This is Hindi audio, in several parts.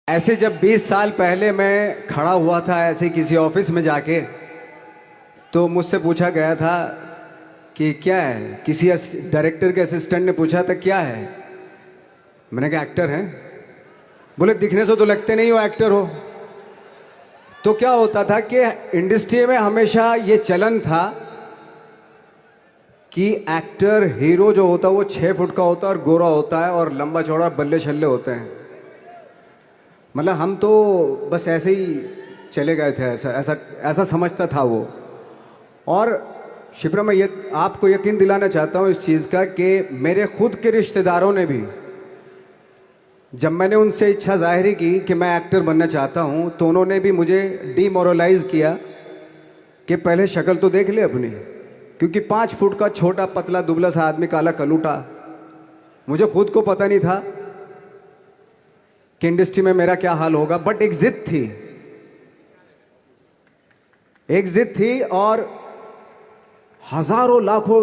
ऐसे जब 20 साल पहले मैं खड़ा हुआ था ऐसे किसी ऑफिस में जाके, तो मुझसे पूछा गया था कि क्या है। किसी डायरेक्टर के असिस्टेंट ने पूछा था क्या है। मैंने कहा एक्टर हैं। बोले दिखने से तो लगते नहीं हो एक्टर हो। तो क्या होता था कि इंडस्ट्री में हमेशा ये चलन था कि एक्टर हीरो जो होता है वो 6 फुट का होता है और गोरा होता है और लंबा चौड़ा बल्ले छल्ले होते हैं। मतलब हम तो बस ऐसे ही चले गए थे, ऐसा ऐसा ऐसा समझता था वो। और शिप्रा, मैं ये आपको यकीन दिलाना चाहता हूँ इस चीज़ का कि मेरे खुद के रिश्तेदारों ने भी, जब मैंने उनसे इच्छा जाहिर की कि मैं एक्टर बनना चाहता हूँ, तो उन्होंने भी मुझे डीमोरलाइज किया कि पहले शक्ल तो देख ले अपनी। क्योंकि 5 फुट का छोटा पतला दुबला सा आदमी, काला कलूटा, मुझे खुद को पता नहीं था कि इंडस्ट्री में मेरा क्या हाल होगा। बट एक जिद थी, एक जिद थी। और हजारों लाखों,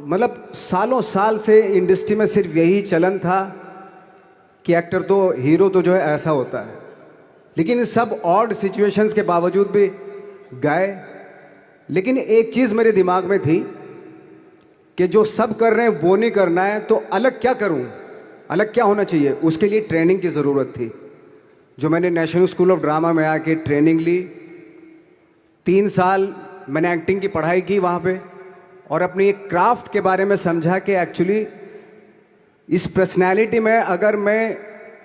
मतलब सालों साल से इंडस्ट्री में सिर्फ यही चलन था कि एक्टर तो, हीरो तो जो है ऐसा होता है। लेकिन इन सब ऑड सिचुएशंस के बावजूद भी गए। लेकिन एक चीज़ मेरे दिमाग में थी कि जो सब कर रहे हैं वो नहीं करना है, तो अलग क्या करूं, अलग क्या होना चाहिए। उसके लिए ट्रेनिंग की ज़रूरत थी, जो मैंने नेशनल स्कूल ऑफ ड्रामा में आके ट्रेनिंग ली। 3 साल मैंने एक्टिंग की पढ़ाई की वहाँ पे, और अपनी एक क्राफ्ट के बारे में समझा कि एक्चुअली इस पर्सनैलिटी में अगर मैं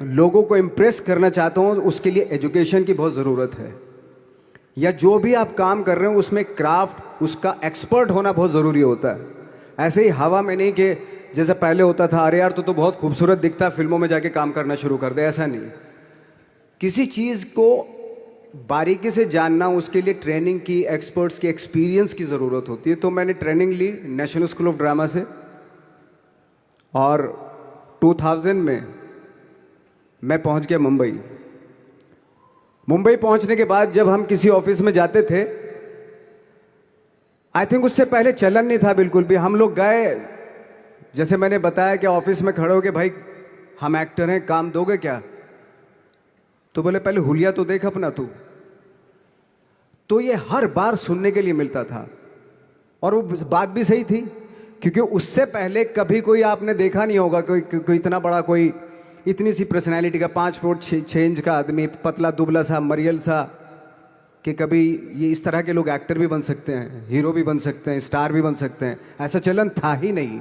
लोगों को इम्प्रेस करना चाहता हूँ, उसके लिए एजुकेशन की बहुत ज़रूरत है। या जो भी आप काम कर रहे हो उसमें क्राफ्ट, उसका एक्सपर्ट होना बहुत ज़रूरी होता है। ऐसे ही हवा में नहीं कि जैसे पहले होता था, अरे यार तो बहुत खूबसूरत दिखता है, फिल्मों में जाके काम करना शुरू कर दे। ऐसा नहीं, किसी चीज़ को बारीकी से जानना, उसके लिए ट्रेनिंग की, एक्सपर्ट्स की, एक्सपीरियंस की ज़रूरत होती है। तो मैंने ट्रेनिंग ली नेशनल स्कूल ऑफ ड्रामा से, और 2000 में मैं पहुंच गया मुंबई। मुंबई पहुंचने के बाद जब हम किसी ऑफिस में जाते थे, आई थिंक उससे पहले चलन नहीं था बिल्कुल भी। हम लोग गए, जैसे मैंने बताया कि ऑफिस में खड़े हो के, भाई हम एक्टर हैं, काम दोगे क्या। तो बोले पहले हुलिया तो देख अपना तू। तो ये हर बार सुनने के लिए मिलता था, और वो बात भी सही थी, क्योंकि उससे पहले कभी कोई आपने देखा नहीं होगा कोई इतना बड़ा, कोई इतनी सी पर्सनैलिटी का 5 फुट 6 इंच का आदमी, पतला दुबला सा मरियल सा, कि कभी ये इस तरह के लोग एक्टर भी बन सकते हैं, हीरो भी बन सकते हैं, स्टार भी बन सकते हैं। ऐसा चलन था ही नहीं।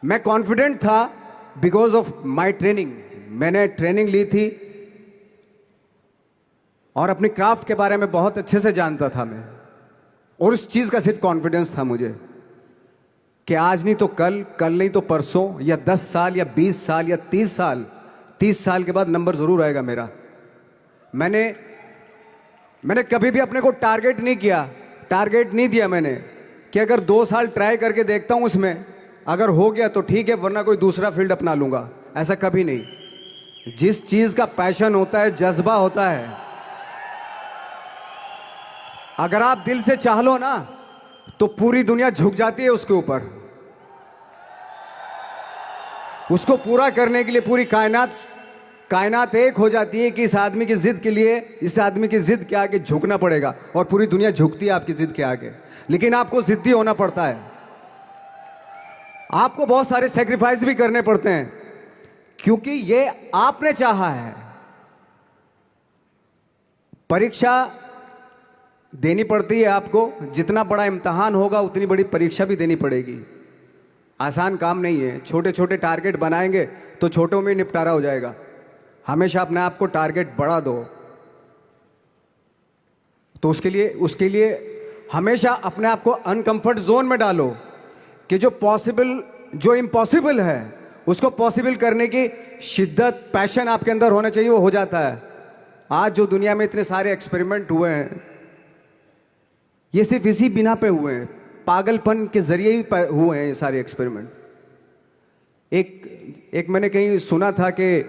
मैं कॉन्फिडेंट था बिकॉज ऑफ माई ट्रेनिंग। मैंने ट्रेनिंग ली थी और अपनी क्राफ्ट के बारे में बहुत अच्छे से जानता था मैं, और उस चीज़ का सिर्फ कॉन्फिडेंस था मुझे कि आज नहीं तो कल, कल नहीं तो परसों, या 10 साल या 20 साल या 30 साल, 30 साल के बाद नंबर ज़रूर आएगा मेरा। मैंने कभी भी अपने को टारगेट नहीं किया, टारगेट नहीं दिया मैंने कि अगर 2 साल ट्राई करके देखता हूँ, उसमें अगर हो गया तो ठीक है, वरना कोई दूसरा फील्ड अपना लूँगा। ऐसा कभी नहीं। जिस चीज़ का पैशन होता है, जज्बा होता है, अगर आप दिल से चाह लो ना, तो पूरी दुनिया झुक जाती है उसके ऊपर। उसको पूरा करने के लिए पूरी कायनात एक हो जाती है कि इस आदमी की जिद के लिए, इस आदमी की जिद के आगे झुकना पड़ेगा, और पूरी दुनिया झुकती है आपकी जिद के आगे। लेकिन आपको जिद्दी होना पड़ता है, आपको बहुत सारे सेक्रीफाइस भी करने पड़ते हैं, क्योंकि ये आपने चाहा है। परीक्षा देनी पड़ती है आपको, जितना बड़ा इम्तहान होगा उतनी बड़ी परीक्षा भी देनी पड़ेगी। आसान काम नहीं है। छोटे छोटे टारगेट बनाएंगे तो छोटों में निपटारा हो जाएगा। हमेशा अपने आप को टारगेट बढ़ा दो। तो उसके लिए हमेशा अपने आप को अनकंफर्ट जोन में डालो, कि जो इम्पॉसिबल है उसको पॉसिबल करने की शिद्दत, पैशन आपके अंदर होना चाहिए, वो हो जाता है। आज जो दुनिया में इतने सारे एक्सपेरिमेंट हुए हैं, ये सिर्फ इसी बिना पे हुए हैं, पागलपन के जरिए ही हुए हैं ये सारे एक्सपेरिमेंट। एक मैंने कहीं सुना था कि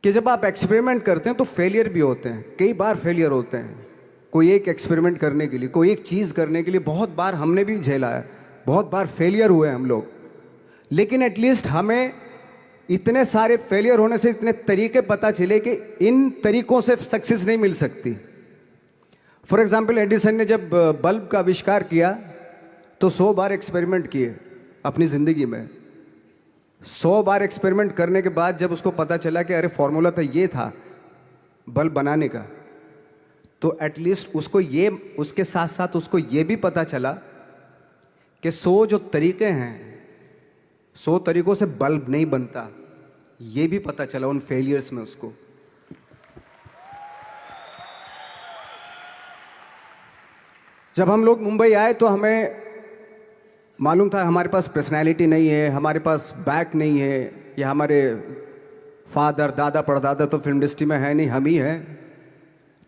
जब आप एक्सपेरिमेंट करते हैं तो फेलियर भी होते हैं, कई बार फेलियर होते हैं। कोई एक एक्सपेरिमेंट करने के लिए, कोई एक चीज़ करने के लिए बहुत बार हमने भी झेला है, बहुत बार फेलियर हुए हम लोग। लेकिन एटलीस्ट हमें इतने सारे फेलियर होने से इतने तरीके पता चले कि इन तरीकों से सक्सेस नहीं मिल सकती। फॉर एग्जाम्पल, एडिसन ने जब बल्ब का आविष्कार किया तो 100 बार एक्सपेरिमेंट किए अपनी ज़िंदगी में। 100 बार एक्सपेरिमेंट करने के बाद जब उसको पता चला कि अरे फॉर्मूला तो ये था बल्ब बनाने का, तो एटलीस्ट उसको ये, उसके साथ साथ उसको ये भी पता चला कि 100 जो तरीके हैं, 100 तरीकों से बल्ब नहीं बनता, ये भी पता चला उन फेलियर्स में उसको। जब हम लोग मुंबई आए तो हमें मालूम था हमारे पास पर्सनैलिटी नहीं है, हमारे पास बैक नहीं है, या हमारे फादर दादा परदादा तो फिल्म इंडस्ट्री में है नहीं, हम ही हैं,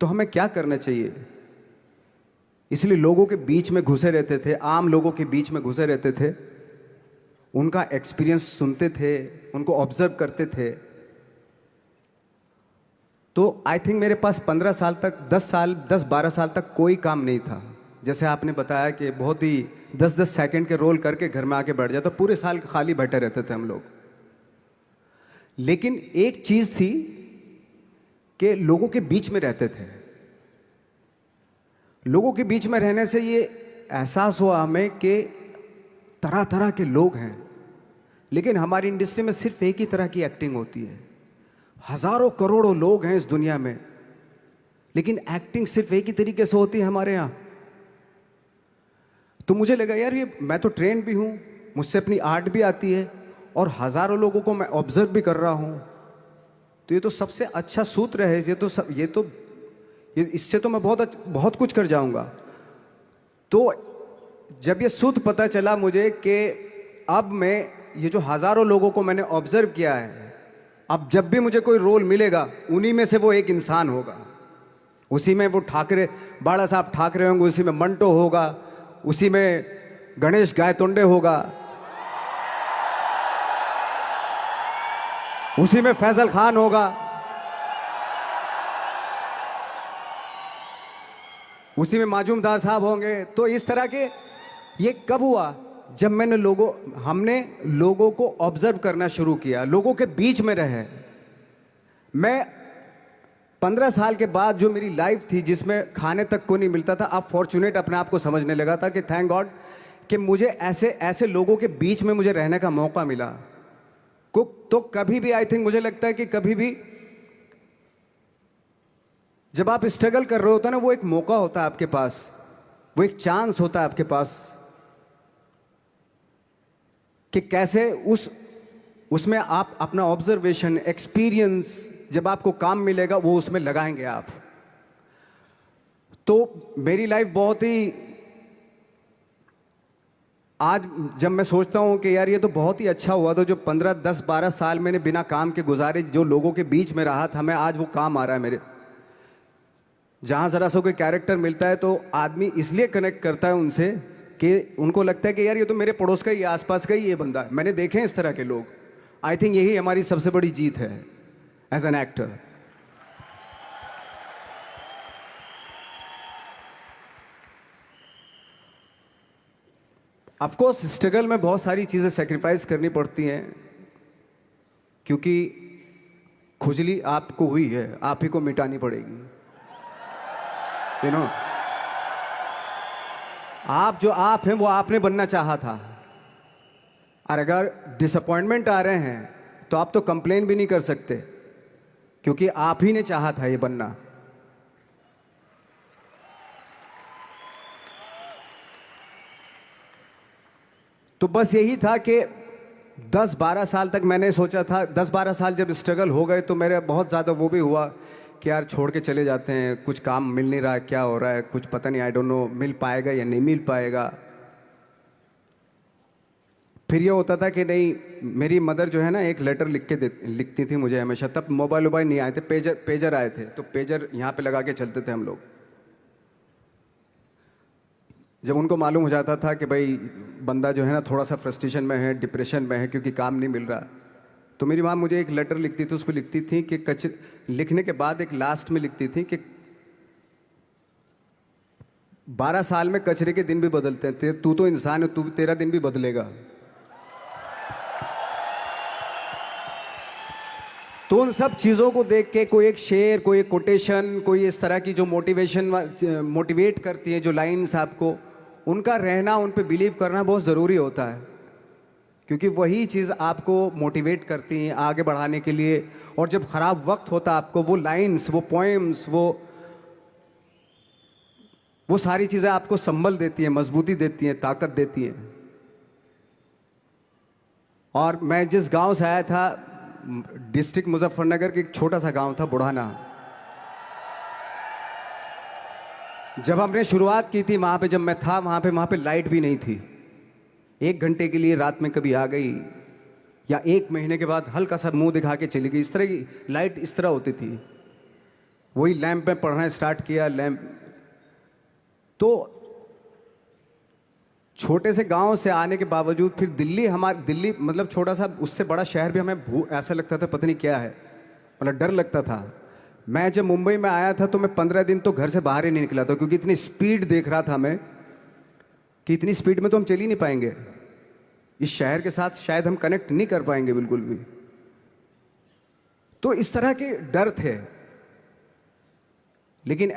तो हमें क्या करना चाहिए। इसलिए लोगों के बीच में घुसे रहते थे, आम लोगों के बीच में घुसे रहते थे, उनका एक्सपीरियंस सुनते थे, उनको ऑब्जर्व करते थे। तो आई थिंक मेरे पास 15 साल तक, 10-12 साल तक कोई काम नहीं था। जैसे आपने बताया कि बहुत ही 10-10 सेकंड के रोल करके घर में आके बैठ जाता, पूरे साल खाली बैठे रहते थे हम लोग। लेकिन एक चीज थी कि लोगों के बीच में रहते थे। लोगों के बीच में रहने से ये एहसास हुआ हमें कि तरह तरह के लोग हैं, लेकिन हमारी इंडस्ट्री में सिर्फ एक ही तरह की एक्टिंग होती है। हजारों करोड़ों लोग हैं इस दुनिया में, लेकिन एक्टिंग सिर्फ एक ही तरीके से होती है हमारे यहाँ। तो मुझे लगा यार, ये मैं तो ट्रेन भी हूँ, मुझसे अपनी आर्ट भी आती है, और हजारों लोगों को मैं ऑब्जर्व भी कर रहा हूँ, तो ये तो सबसे अच्छा सूत्र है। इससे तो मैं बहुत कुछ कर जाऊंगा। तो जब ये सूत्र पता चला मुझे कि अब मैं ये जो हजारों लोगों को मैंने ऑब्जर्व किया है, अब जब भी मुझे कोई रोल मिलेगा उन्हीं में से वो एक इंसान होगा। उसी में वो ठाकरे, बाला साहब ठाकरे होंगे, उसी में मंटो होगा, उसी में गणेश गायतोंडे होगा, उसी में फैजल खान होगा, उसी में माजूमदार साहब होंगे। तो इस तरह के, ये कब हुआ? जब हमने लोगों को ऑब्जर्व करना शुरू किया, लोगों के बीच में रहे। मैं 15 साल के बाद जो मेरी लाइफ थी, जिसमें खाने तक को नहीं मिलता था, अब फॉर्चुनेट अपने आप को समझने लगा था कि थैंक गॉड कि मुझे ऐसे ऐसे लोगों के बीच में मुझे रहने का मौका मिला। तो कभी भी, आई थिंक मुझे लगता है कि कभी भी जब आप स्ट्रगल कर रहे होते हैं ना, वो एक मौका होता है आपके पास, वो एक चांस होता है आपके पास कि कैसे उसमें आप अपना ऑब्जर्वेशन, एक्सपीरियंस, जब आपको काम मिलेगा वो उसमें लगाएंगे आप। तो मेरी लाइफ बहुत ही, आज जब मैं सोचता हूं कि यार ये तो बहुत ही अच्छा हुआ, तो जो 15, 10, 12 साल मैंने बिना काम के गुजारे, जो लोगों के बीच में रहा था मैं, आज वो काम आ रहा है मेरे। जहां जरा सा कोई कैरेक्टर मिलता है तो आदमी इसलिए कनेक्ट करता है उनसे कि उनको लगता है कि यार ये तो मेरे पड़ोस का ही, आसपास का ही ये बंदा है। मैंने देखे हैं इस तरह के लोग। आई थिंक यही हमारी सबसे बड़ी जीत है as an actor. Of course struggle में बहुत सारी चीजें सेक्रीफाइस करनी पड़ती हैं, क्योंकि खुजली आपको हुई है, आप ही को मिटानी पड़ेगी। यू नो, आप जो आप हैं वो आपने बनना चाहा था, और अगर डिसअपॉइंटमेंट आ रहे हैं तो आप तो कंप्लेन भी नहीं कर सकते, क्योंकि आप ही ने चाहा था ये बनना। तो बस यही था कि 10-12 साल तक मैंने सोचा था, 10-12 साल जब स्ट्रगल हो गए तो मेरे बहुत ज़्यादा वो भी हुआ कि यार छोड़ के चले जाते हैं, कुछ काम मिल नहीं रहा है, क्या हो रहा है, कुछ पता नहीं, आई डोंट नो मिल पाएगा या नहीं मिल पाएगा। फिर ये होता था कि नहीं, मेरी मदर जो है ना, एक लेटर लिखती थी मुझे हमेशा। तब मोबाइल नहीं आए थे, पेजर आए थे, तो पेजर यहाँ पे लगा के चलते थे हम लोग। जब उनको मालूम हो जाता था कि भाई बंदा जो है ना थोड़ा सा फ्रस्ट्रेशन में है, डिप्रेशन में है, क्योंकि काम नहीं मिल रहा, तो मेरी माँ मुझे एक लेटर लिखती थी। उस पर लिखती थी कि लिखने के बाद एक लास्ट में लिखती थी कि 12 साल में कचरे के दिन भी बदलते हैं, तू तो इंसान है, तेरा दिन भी बदलेगा। तो उन सब चीज़ों को देख के कोई एक शेर, कोई एक कोटेशन, कोई इस तरह की जो मोटिवेट करती हैं जो लाइंस आपको, उनका रहना, उन पे बिलीव करना बहुत ज़रूरी होता है, क्योंकि वही चीज़ आपको मोटिवेट करती हैं आगे बढ़ाने के लिए। और जब ख़राब वक्त होता है आपको, वो लाइंस, वो पोएम्स, वो सारी चीज़ें आपको संबल देती हैं, मजबूती देती हैं, ताकत देती हैं। और मैं जिस गांव से आया था, डिस्ट्रिक्ट मुजफ्फरनगर के एक छोटा सा गांव था बुढ़ाना। जब हमने शुरुआत की थी वहाँ पे, जब मैं था वहाँ पे लाइट भी नहीं थी। 1 घंटे के लिए रात में कभी आ गई, या 1 महीने के बाद हल्का सा मुंह दिखा के चली गई। इस तरह की लाइट इस तरह होती थी। वही लैंप में पढ़ना स्टार्ट किया, लैंप। तो छोटे से गांव से आने के बावजूद फिर दिल्ली मतलब छोटा सा, उससे बड़ा शहर भी हमें ऐसा लगता था पता नहीं क्या है, मतलब डर लगता था। मैं जब मुंबई में आया था तो मैं 15 दिन तो घर से बाहर ही नहीं निकला था, क्योंकि इतनी स्पीड देख रहा था मैं कि इतनी स्पीड में तो हम चल ही नहीं पाएंगे, इस शहर के साथ शायद हम कनेक्ट नहीं कर पाएंगे बिल्कुल भी। तो इस तरह के डर थे। लेकिन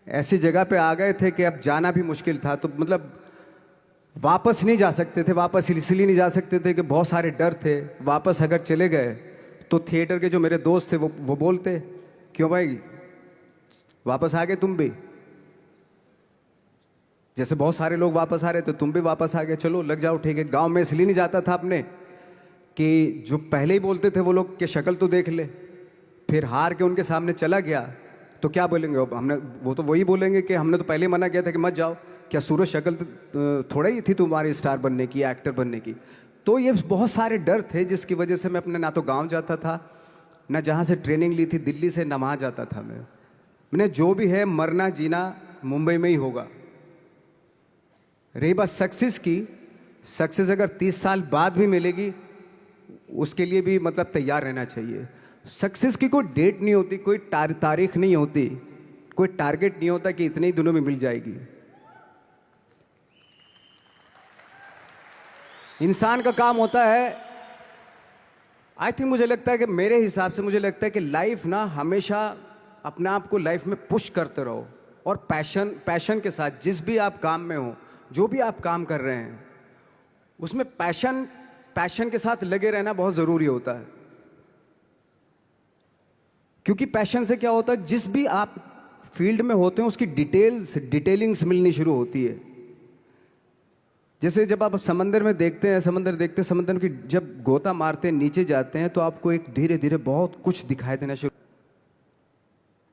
ऐसी जगह पे आ गए थे कि अब जाना भी मुश्किल था। तो मतलब वापस नहीं जा सकते थे। वापस इसलिए नहीं जा सकते थे कि बहुत सारे डर थे। वापस अगर चले गए तो थिएटर के जो मेरे दोस्त थे वो बोलते, क्यों भाई वापस आ गए तुम भी, जैसे बहुत सारे लोग वापस आ रहे थे तुम भी वापस आ गए, चलो लग जाओ ठीक है। गांव में इसलिए नहीं जाता था अपने कि जो पहले ही बोलते थे वो लोग कि शक्ल तो देख ले, फिर हार के उनके सामने चला गया तो क्या बोलेंगे वो तो वही बोलेंगे कि हमने तो पहले मना किया था कि मत जाओ, क्या सूरज शक्ल थोड़ा ही थी तुम्हारी स्टार बनने की, एक्टर बनने की। तो ये बहुत सारे डर थे जिसकी वजह से मैं अपने ना तो गांव जाता था, ना जहाँ से ट्रेनिंग ली थी दिल्ली से, ना वहाँ जाता था। मैंने जो भी है मरना जीना मुंबई में ही होगा। रही बात सक्सेस की, सक्सेस अगर 30 साल बाद भी मिलेगी उसके लिए भी मतलब तैयार रहना चाहिए। सक्सेस की कोई डेट नहीं होती, कोई तारीख नहीं होती, कोई टारगेट नहीं होता कि इतने ही दिनों में मिल जाएगी। इंसान का काम होता है, आई थिंक मुझे लगता है कि मेरे हिसाब से मुझे लगता है कि लाइफ ना हमेशा अपने आप को लाइफ में पुश करते रहो, और पैशन के साथ जिस भी आप काम में हो, जो भी आप काम कर रहे हैं उसमें पैशन के साथ लगे रहना बहुत ज़रूरी होता है। क्योंकि पैशन से क्या होता है, जिस भी आप फील्ड में होते हैं उसकी डिटेलिंग्स मिलनी शुरू होती है। जैसे जब आप समंदर में देखते हैं, समंदर की जब गोता मारते हैं, नीचे जाते हैं तो आपको एक धीरे धीरे बहुत कुछ दिखाई देना शुरू।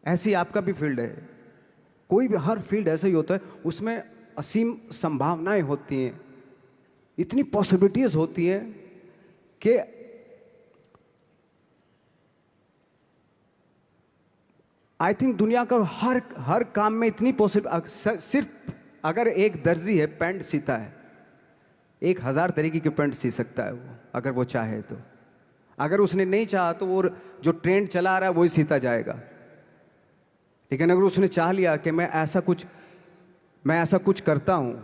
ऐसी आपका भी फील्ड है, कोई भी हर फील्ड ऐसा ही होता है, उसमें असीम संभावनाएं होती हैं, इतनी पॉसिबिलिटीज होती हैं कि आई थिंक दुनिया का हर काम में इतनी सिर्फ अगर एक दर्जी है पैंट सीता है, 1000 तरीके की पैंट सी सकता है वो, अगर वो चाहे तो। अगर उसने नहीं चाहा तो वो जो ट्रेंड चला आ रहा है वही सीता जाएगा। लेकिन अगर उसने चाह लिया कि मैं ऐसा कुछ करता हूं,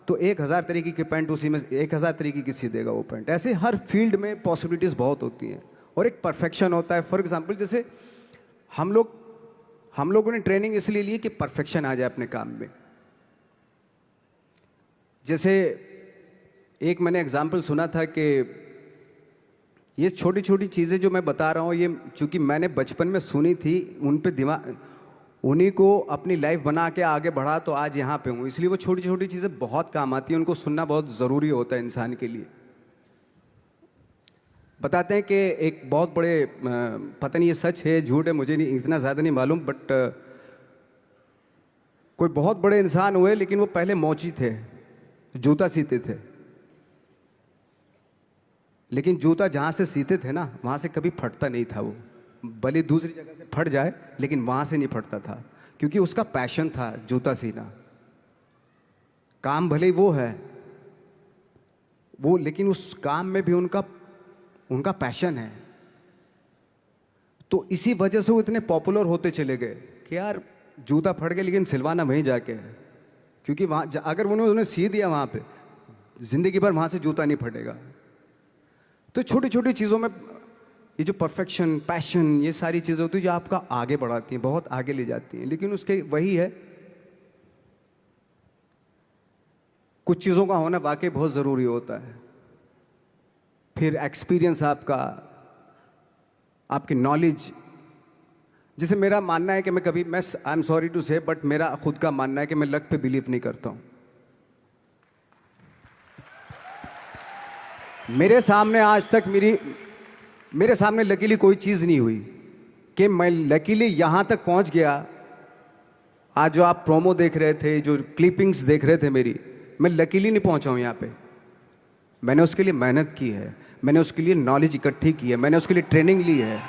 तो 1000 तरीके की पैंट उसी में 1000 तरीके की सी देगा वो पैंट। ऐसे हर फील्ड में पॉसिबिलिटीज बहुत होती हैं, और एक परफेक्शन होता है। फॉर एग्जाम्पल जैसे हम लोगों ने ट्रेनिंग इसलिए ली कि परफेक्शन आ जाए अपने काम में। जैसे एक मैंने एग्जाम्पल सुना था कि ये छोटी छोटी चीज़ें जो मैं बता रहा हूँ, ये चूंकि मैंने बचपन में सुनी थी, उन पे दिमाग, उन्हीं को अपनी लाइफ बना के आगे बढ़ा तो आज यहाँ पे हूँ। इसलिए वो छोटी छोटी चीज़ें बहुत काम आती हैं, उनको सुनना बहुत ज़रूरी होता है इंसान के लिए। बताते हैं कि एक बहुत बड़े, पता नहीं ये सच है झूठ है, मुझे नहीं इतना ज़्यादा नहीं मालूम, बट कोई बहुत बड़े इंसान हुए, लेकिन वो पहले मोची थे, जूता सीते थे। लेकिन जूता जहाँ से सीते थे ना, वहाँ से कभी फटता नहीं था वो, भले दूसरी जगह से फट जाए लेकिन वहाँ से नहीं फटता था, क्योंकि उसका पैशन था जूता सीना। काम भले ही वो है वो, लेकिन उस काम में भी उनका पैशन है। तो इसी वजह से वो इतने पॉपुलर होते चले गए कि यार जूता फट गया लेकिन सिलवाना वहीं जाके है, क्योंकि वहाँ अगर उन्होंने सी दिया वहाँ पे, जिंदगी भर वहाँ से जूता नहीं फटेगा। तो छोटी छोटी चीज़ों में ये जो परफेक्शन, पैशन, ये सारी चीज़ें होती है जो आपका आगे बढ़ाती हैं, बहुत आगे ले जाती हैं, लेकिन उसके वही है, कुछ चीज़ों का होना वाकई बहुत ज़रूरी होता है। फिर एक्सपीरियंस आपका, आपकी नॉलेज। जैसे मेरा मानना है कि मैं कभी, मैं आई एम सॉरी टू से, बट मेरा खुद का मानना है कि मैं लक पे बिलीव नहीं करता हूँ। मेरे सामने आज तक मेरे सामने लकीली कोई चीज़ नहीं हुई कि मैं लकीली यहाँ तक पहुँच गया। आज जो आप प्रोमो देख रहे थे, जो क्लिपिंग्स देख रहे थे मेरी, मैं लकीली नहीं पहुँचा हूँ यहाँ पे। मैंने उसके लिए मेहनत की है, मैंने उसके लिए नॉलेज इकट्ठी की है, मैंने उसके लिए ट्रेनिंग ली है।